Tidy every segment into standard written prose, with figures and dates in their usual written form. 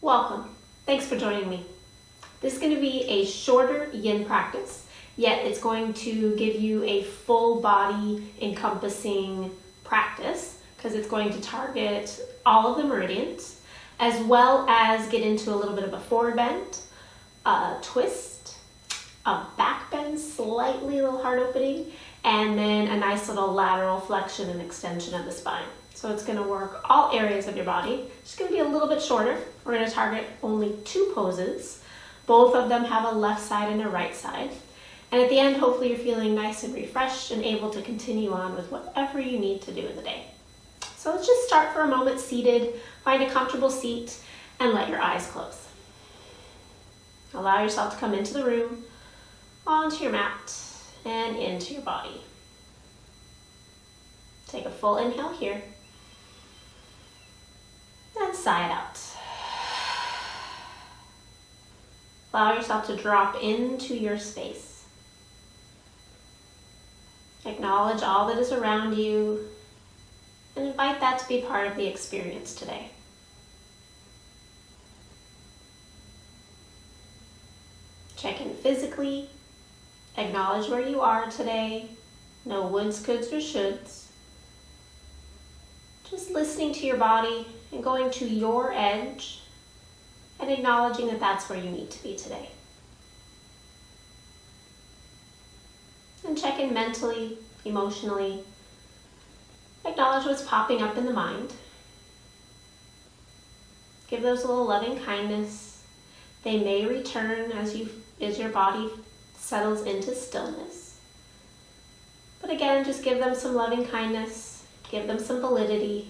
Welcome. Thanks for joining me. This is going to be a shorter yin practice, yet it's going to give you a full body encompassing practice because it's going to target all of the meridians, as well as get into a little bit of a forward bend, a twist, a back bend, slightly a little heart opening, and then a nice little lateral flexion and extension of the spine. So it's going to work all areas of your body. It's going to be a little bit shorter. We're going to target only 2 poses. Both of them have a left side and a right side. And at the end, hopefully you're feeling nice and refreshed and able to continue on with whatever you need to do in the day. So let's just start for a moment seated. Find a comfortable seat and let your eyes close. Allow yourself to come into the room, onto your mat, and into your body. Take a full inhale here. And sigh it out. Allow yourself to drop into your space. Acknowledge all that is around you and invite that to be part of the experience today. Check in physically. Acknowledge where you are today. No woulds, coulds, or shoulds. Just listening to your body and going to your edge and acknowledging that that's where you need to be today. And check in mentally, emotionally. Acknowledge what's popping up in the mind. Give those a little loving kindness. They may return as your body settles into stillness. But again, just give them some loving kindness. Give them some validity.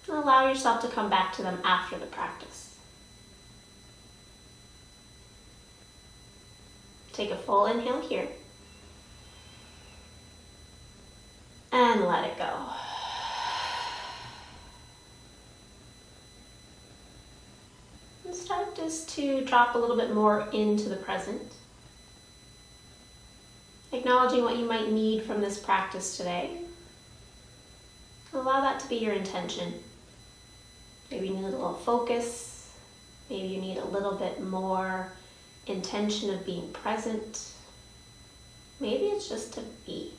And allow yourself to come back to them after the practice. Take a full inhale here. And let it go. And start just to drop a little bit more into the present. Acknowledging what you might need from this practice today. Allow that to be your intention. Maybe you need a little focus. Maybe you need a little bit more intention of being present. Maybe it's just to be.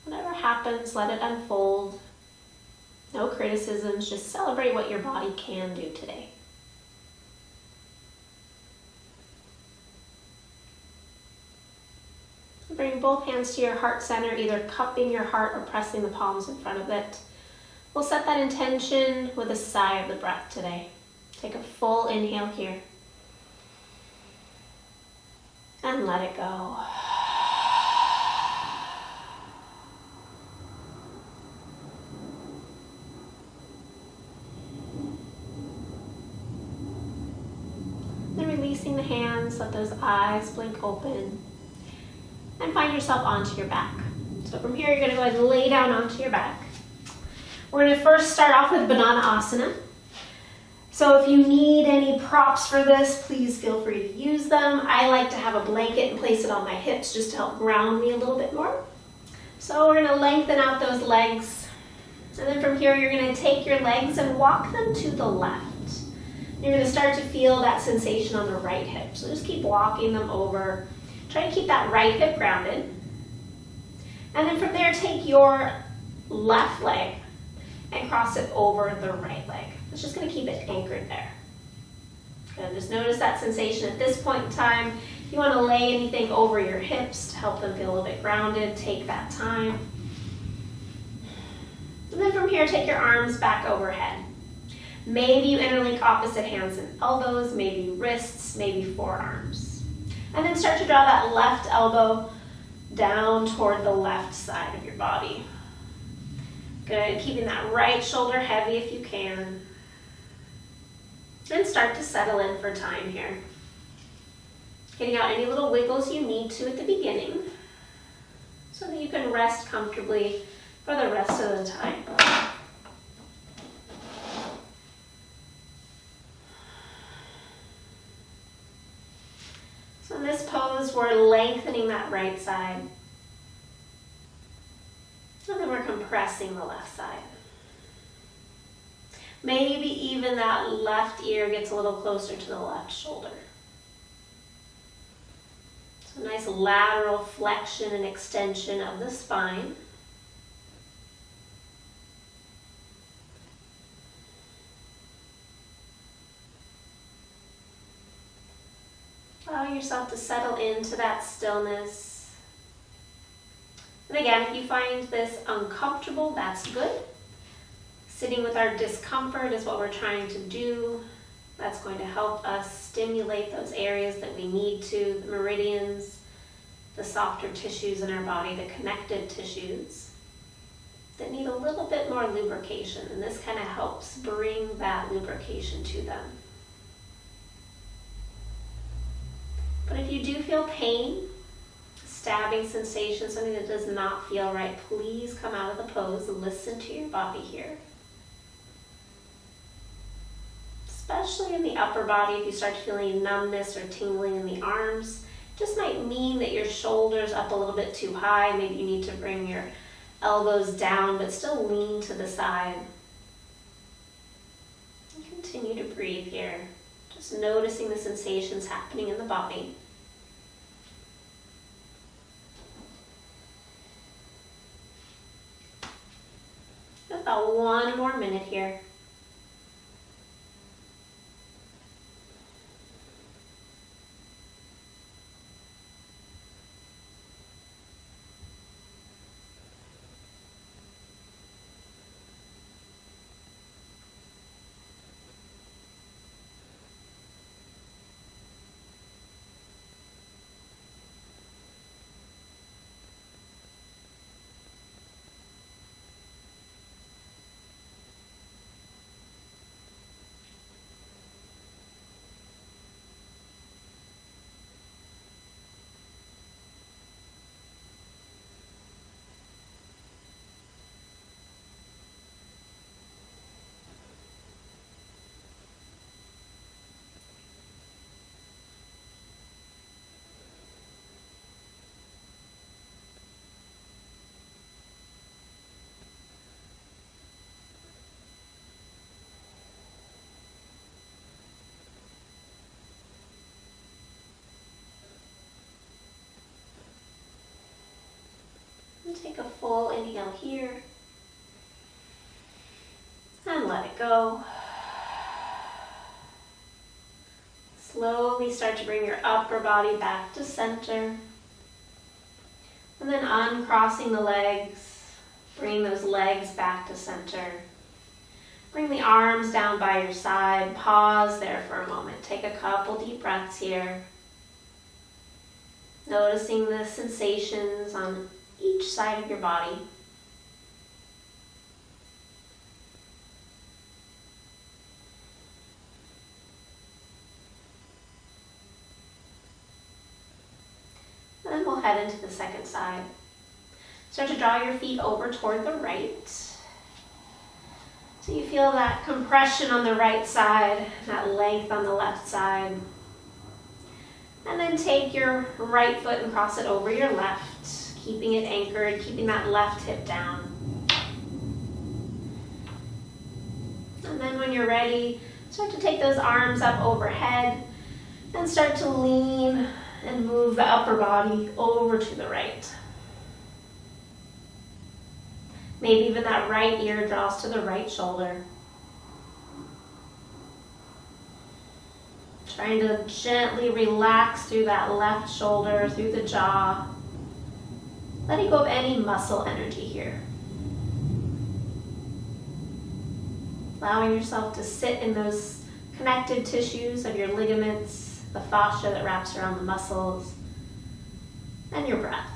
Whatever happens, let it unfold. No criticisms, just celebrate what your body can do today. Bring both hands to your heart center, either cupping your heart or pressing the palms in front of it. We'll set that intention with a sigh of the breath today. Take a full inhale here. And let it go. Then releasing the hands, let those eyes blink open. And find yourself onto your back. So from here, you're going to go ahead and lay down onto your back. We're going to first start off with Bananasana. So if you need any props for this, please feel free to use them. I like to have a blanket and place it on my hips just to help ground me a little bit more. So we're going to lengthen out those legs. And then from here, you're going to take your legs and walk them to the left. You're going to start to feel that sensation on the right hip. So just keep walking them over. Try to keep that right hip grounded. And then from there, take your left leg and cross it over the right leg. It's just going to keep it anchored there. Good. Just notice that sensation at this point in time. If you want to lay anything over your hips to help them feel a little bit grounded, take that time. And then from here, take your arms back overhead. Maybe you interlink opposite hands and elbows, maybe wrists, maybe forearms. And then start to draw that left elbow down toward the left side of your body. Good, keeping that right shoulder heavy if you can. And start to settle in for time here. Getting out any little wiggles you need to at the beginning so that you can rest comfortably for the rest of the time. So in this pose, we're lengthening that right side. And then we're compressing the left side. Maybe even that left ear gets a little closer to the left shoulder. So nice lateral flexion and extension of the spine. Allowing yourself to settle into that stillness. And again, if you find this uncomfortable, that's good. Sitting with our discomfort is what we're trying to do. That's going to help us stimulate those areas that we need to, the meridians, the softer tissues in our body, the connective tissues that need a little bit more lubrication. And this kind of helps bring that lubrication to them. But if you do feel pain, stabbing sensation, something that does not feel right, please come out of the pose and listen to your body here. Especially in the upper body, if you start feeling numbness or tingling in the arms, just might mean that your shoulders up a little bit too high. Maybe you need to bring your elbows down, but still lean to the side. And continue to breathe here. Just noticing the sensations happening in the body. About 1 more minute here. And take a full inhale here. And let it go. Slowly start to bring your upper body back to center. And then uncrossing the legs, bring those legs back to center. Bring the arms down by your side. Pause there for a moment. Take a couple deep breaths here. Noticing the sensations on each side of your body. And then we'll head into the second side. Start to draw your feet over toward the right. So you feel that compression on the right side, that length on the left side. And then take your right foot and cross it over your left, keeping it anchored, keeping that left hip down. And then when you're ready, start to take those arms up overhead and start to lean and move the upper body over to the right. Maybe even that right ear draws to the right shoulder. Trying to gently relax through that left shoulder, through the jaw. Letting go of any muscle energy here. Allowing yourself to sit in those connective tissues of your ligaments, the fascia that wraps around the muscles, and your breath.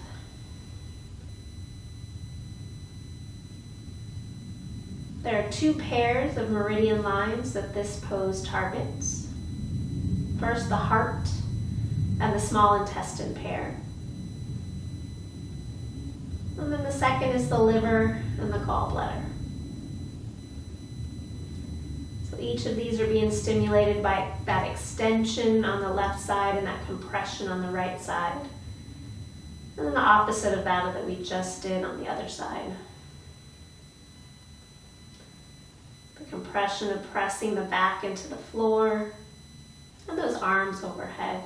There are 2 pairs of meridian lines that this pose targets. First, the heart and the small intestine pair. And then the second is the liver and the gallbladder. So each of these are being stimulated by that extension on the left side and that compression on the right side. And then the opposite of that we just did on the other side. The compression of pressing the back into the floor and those arms overhead.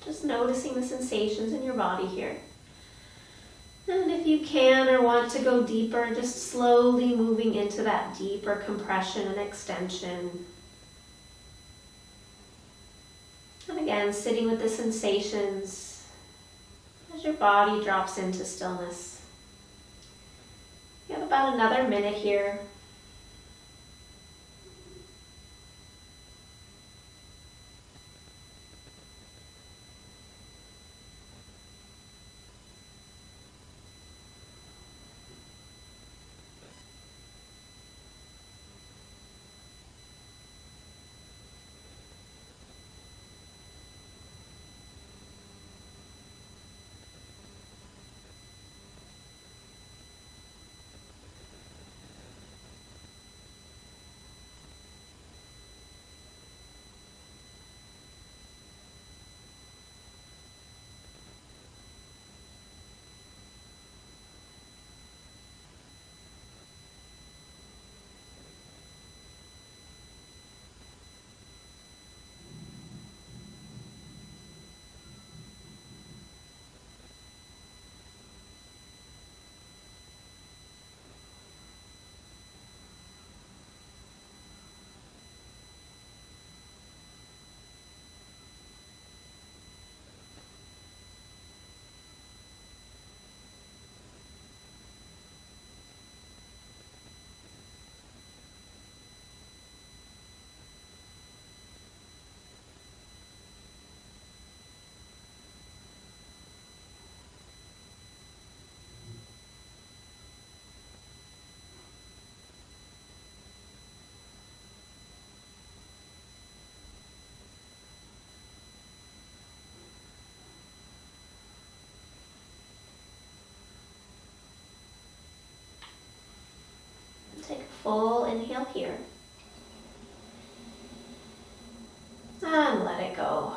Just noticing the sensations in your body here. And if you can or want to go deeper, just slowly moving into that deeper compression and extension. And again, sitting with the sensations as your body drops into stillness. You have about another minute here. Take a full inhale here. And let it go.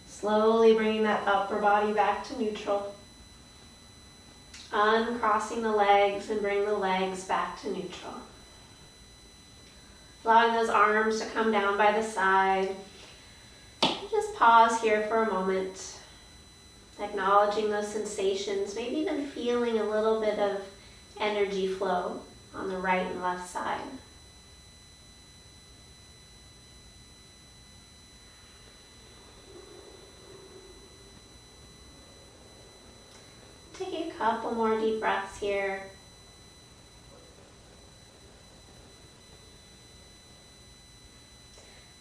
Slowly bringing that upper body back to neutral. Uncrossing the legs and bring the legs back to neutral. Allowing those arms to come down by the side. Just pause here for a moment. Acknowledging those sensations, maybe even feeling a little bit of energy flow on the right and left side. Take a couple more deep breaths here.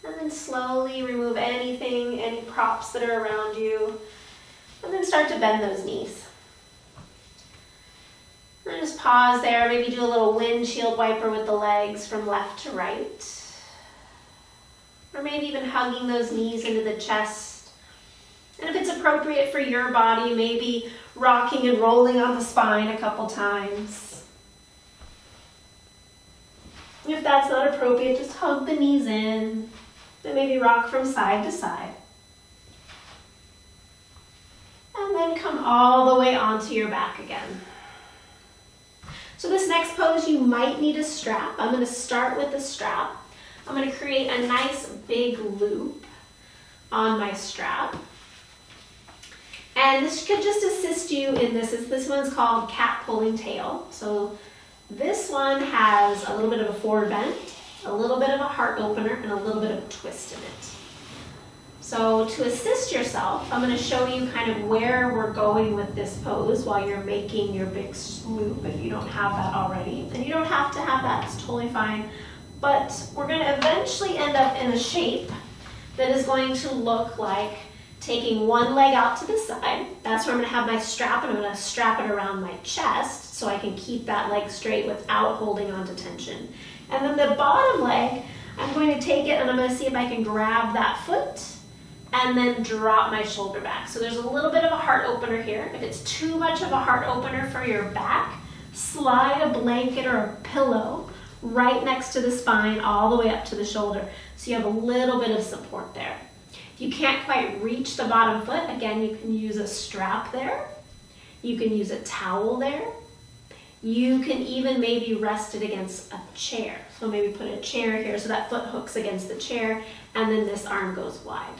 And then slowly remove anything, any props that are around you. And then start to bend those knees. And just pause there, maybe do a little windshield wiper with the legs from left to right. Or maybe even hugging those knees into the chest. And if it's appropriate for your body, maybe rocking and rolling on the spine a couple times. If that's not appropriate, just hug the knees in and maybe rock from side to side. And then come all the way onto your back again. So this next pose, you might need a strap. I'm going to start with the strap. I'm going to create a nice big loop on my strap. And this could just assist you in this. This one's called cat pulling tail. So this one has a little bit of a forward bend, a little bit of a heart opener, and a little bit of a twist in it. So to assist yourself, I'm going to show you kind of where we're going with this pose while you're making your big loop if you don't have that already. And you don't have to have that, it's totally fine. But we're going to eventually end up in a shape that is going to look like taking one leg out to the side. That's where I'm going to have my strap, and I'm going to strap it around my chest so I can keep that leg straight without holding on to tension. And then the bottom leg, I'm going to take it and I'm going to see if I can grab that foot and then drop my shoulder back. So there's a little bit of a heart opener here. If it's too much of a heart opener for your back, slide a blanket or a pillow right next to the spine all the way up to the shoulder. So you have a little bit of support there. If you can't quite reach the bottom foot, again, you can use a strap there. You can use a towel there. You can even maybe rest it against a chair. So maybe put a chair here so that foot hooks against the chair and then this arm goes wide.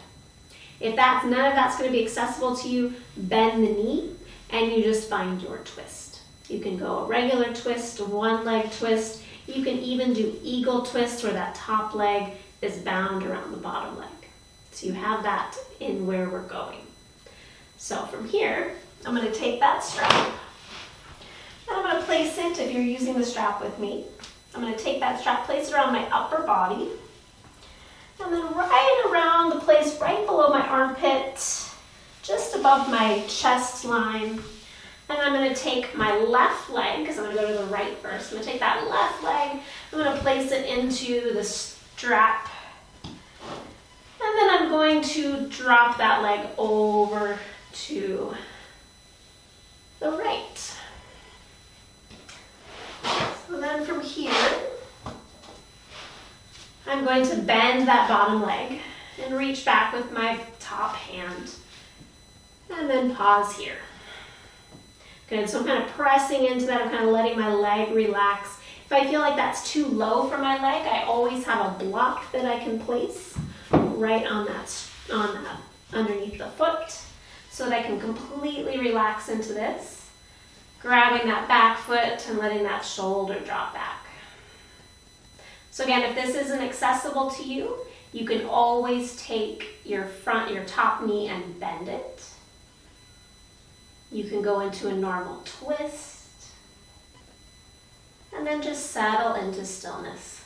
If none of that's going to be accessible to you, bend the knee and you just find your twist. You can go a regular twist, a one leg twist. You can even do eagle twist where that top leg is bound around the bottom leg. So you have that in where we're going. So from here, I'm going to take that strap and I'm going to place it, if you're using the strap with me, I'm going to take that strap, place it around my upper body, and then right around the place right below my armpit, just above my chest line. And I'm going to take my left leg, because I'm going to go to the right first. I'm going to take that left leg, I'm going to place it into the strap. And then I'm going to drop that leg over to the right. So then from here, I'm going to bend that bottom leg and reach back with my top hand. And then pause here. Good, so I'm kind of pressing into that. I'm kind of letting my leg relax. If I feel like that's too low for my leg, I always have a block that I can place right on that underneath the foot so that I can completely relax into this, grabbing that back foot and letting that shoulder drop back. So again, if this isn't accessible to you, you can always take your top knee and bend it. You can go into a normal twist and then just settle into stillness.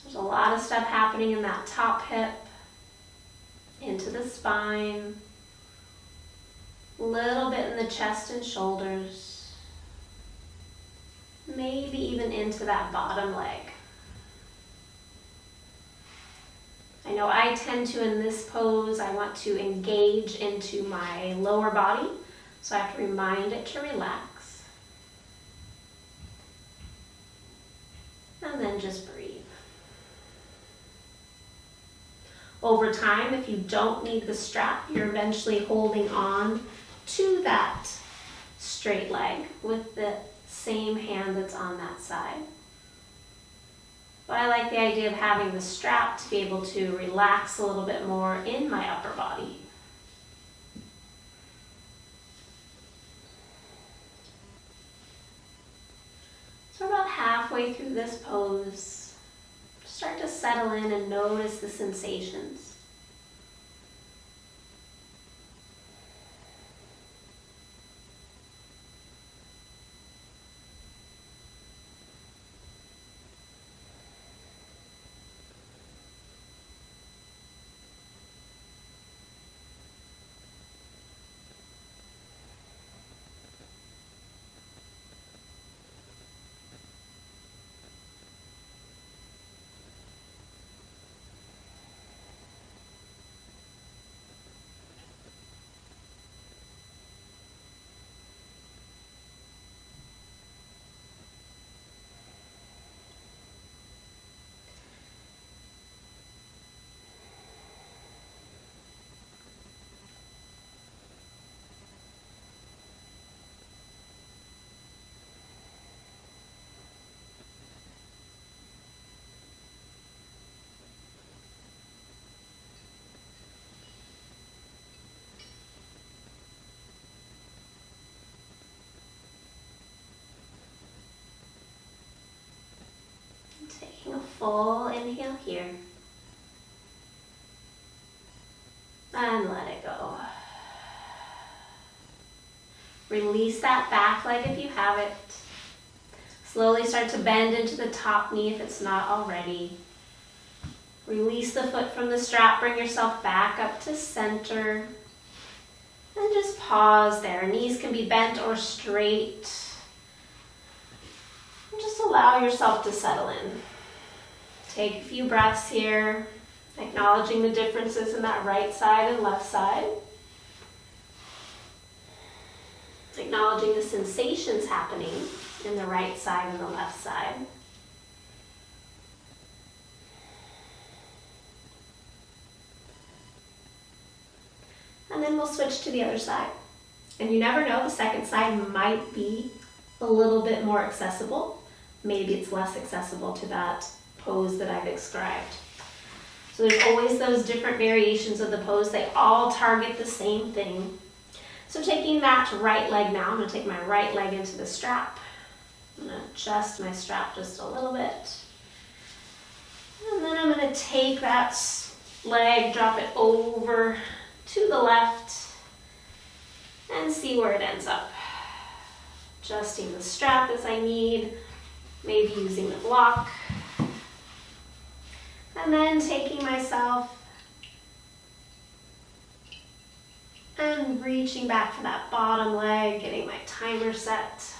There's a lot of stuff happening in that top hip, into the spine, a little bit in the chest and shoulders, maybe even into that bottom leg. I know I tend to, in this pose, I want to engage into my lower body, so I have to remind it to relax. And then just breathe. Over time, if you don't need the strap, you're eventually holding on to that straight leg with the same hand that's on that side. But I like the idea of having the strap to be able to relax a little bit more in my upper body. So about halfway through this pose, start to settle in and notice the sensations. Taking a full inhale here. And let it go. Release that back leg if you have it. Slowly start to bend into the top knee if it's not already. Release the foot from the strap. Bring yourself back up to center. And just pause there. Knees can be bent or straight. And just allow yourself to settle in. Take a few breaths here, acknowledging the differences in that right side and left side. Acknowledging the sensations happening in the right side and the left side. And then we'll switch to the other side. And you never know, the second side might be a little bit more accessible. Maybe it's less accessible to that pose that I've described. So there's always those different variations of the pose. They all target the same thing. So taking that right leg now, I'm going to take my right leg into the strap. I'm going to adjust my strap just a little bit. And then I'm going to take that leg, drop it over to the left, and see where it ends up. Adjusting the strap as I need, maybe using the block. And then taking myself and reaching back for that bottom leg, getting my timer set.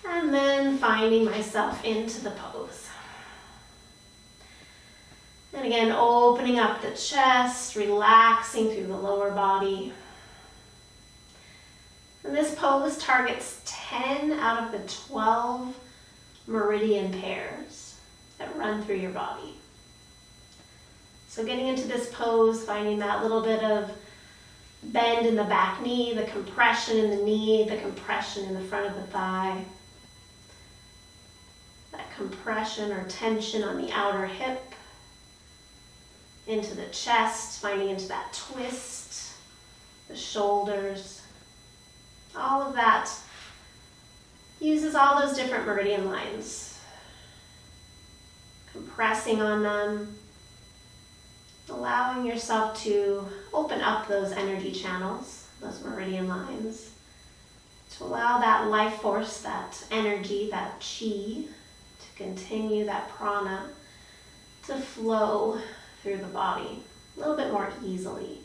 And then finding myself into the pose. And again, opening up the chest, relaxing through the lower body. And this pose targets 10 out of the 12 meridian pairs that run through your body. So getting into this pose, finding that little bit of bend in the back knee, the compression in the knee, the compression in the front of the thigh, that compression or tension on the outer hip, into the chest, finding into that twist, the shoulders. All of that uses all those different meridian lines. Compressing on them, allowing yourself to open up those energy channels, those meridian lines, to allow that life force, that energy, that chi, to continue, that prana, to flow through the body a little bit more easily.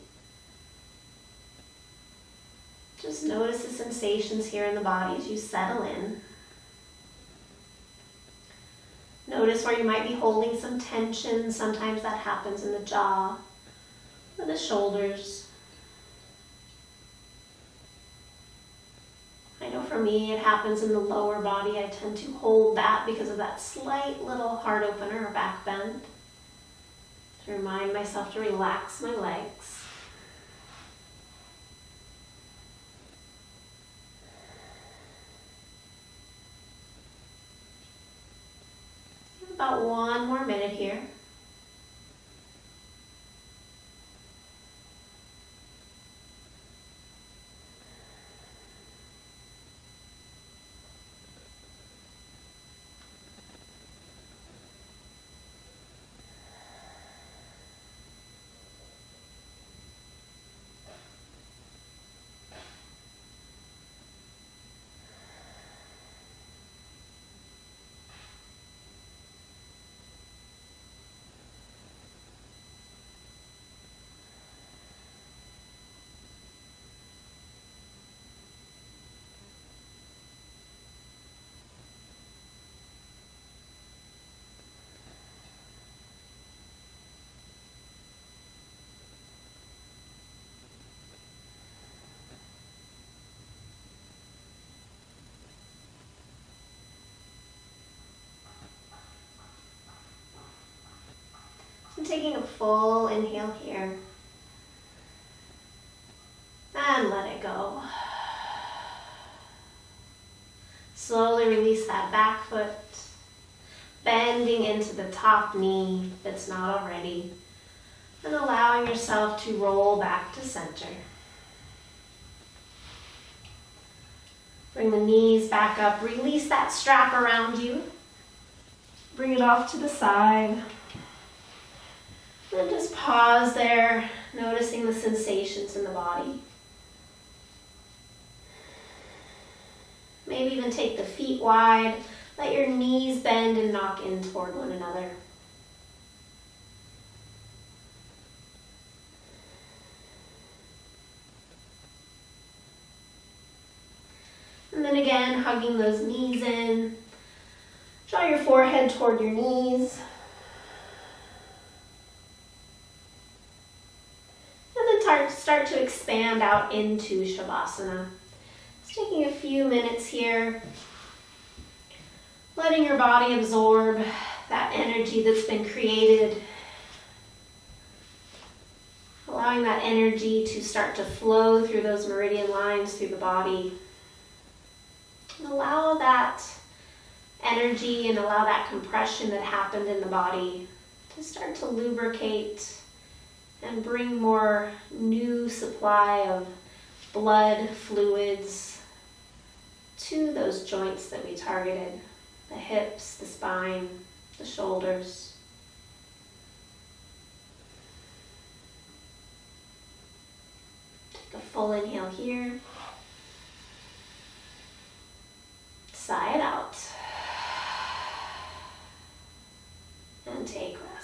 Just notice the sensations here in the body as you settle in. Notice where you might be holding some tension. Sometimes that happens in the jaw or the shoulders. I know for me it happens in the lower body. I tend to hold that because of that slight little heart opener or back bend. To remind myself to relax my legs. About 1 more minute here. I'm taking a full inhale here. And let it go. Slowly release that back foot, bending into the top knee if it's not already, and allowing yourself to roll back to center. Bring the knees back up, release that strap around you, bring it off to the side. And just pause there, noticing the sensations in the body. Maybe even take the feet wide, let your knees bend and knock in toward one another. And then again, hugging those knees in. Draw your forehead toward your knees. Start to expand out into Shavasana. Just taking a few minutes here, letting your body absorb that energy that's been created. Allowing that energy to start to flow through those meridian lines through the body. And allow that energy and allow that compression that happened in the body to start to lubricate and bring more new supply of blood, fluids to those joints that we targeted. The hips, the spine, the shoulders. Take a full inhale here. Sigh it out. And take rest.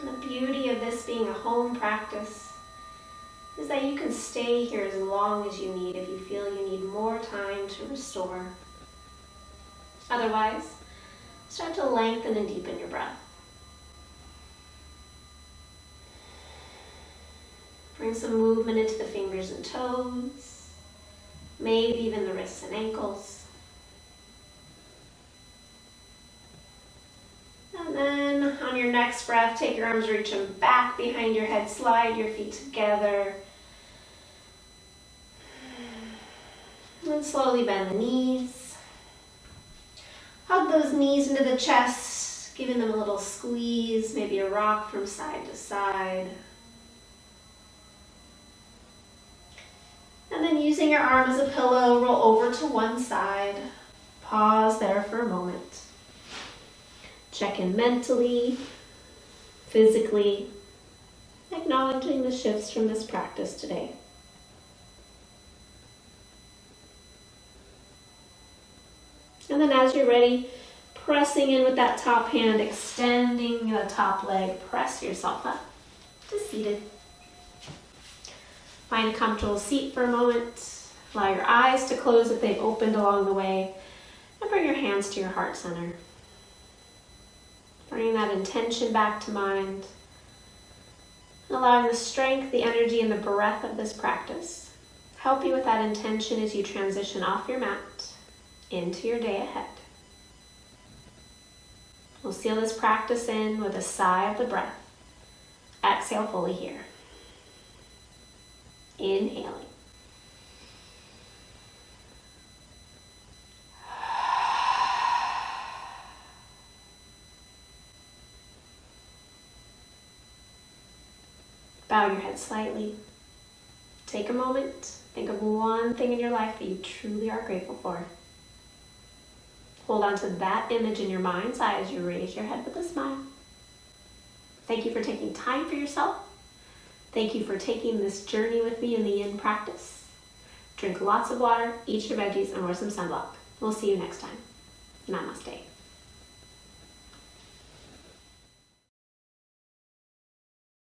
And the beauty of this being a home practice is that you can stay here as long as you need if you feel you need more time to restore. Otherwise, start to lengthen and deepen your breath. Bring some movement into the fingers and toes, maybe even the wrists and ankles. And then on your next breath, take your arms, reach them back behind your head, slide your feet together. And then slowly bend the knees. Hug those knees into the chest, giving them a little squeeze, maybe a rock from side to side. And then using your arm as a pillow, roll over to one side. Pause there for a moment. Check in mentally, physically, acknowledging the shifts from this practice today. And then as you're ready, pressing in with that top hand, extending the top leg, press yourself up to seated. Find a comfortable seat for a moment. Allow your eyes to close if they've opened along the way. And bring your hands to your heart center. Bringing that intention back to mind. And allowing the strength, the energy, and the breath of this practice help you with that intention as you transition off your mat into your day ahead. We'll seal this practice in with a sigh of the breath. Exhale fully here. Inhaling. Bow your head slightly. Take a moment. Think of one thing in your life that you truly are grateful for. Hold on to that image in your mind's eye as you raise your head with a smile. Thank you for taking time for yourself. Thank you for taking this journey with me in the Yin practice. Drink lots of water, eat your veggies, and wear some sunblock. We'll see you next time. Namaste.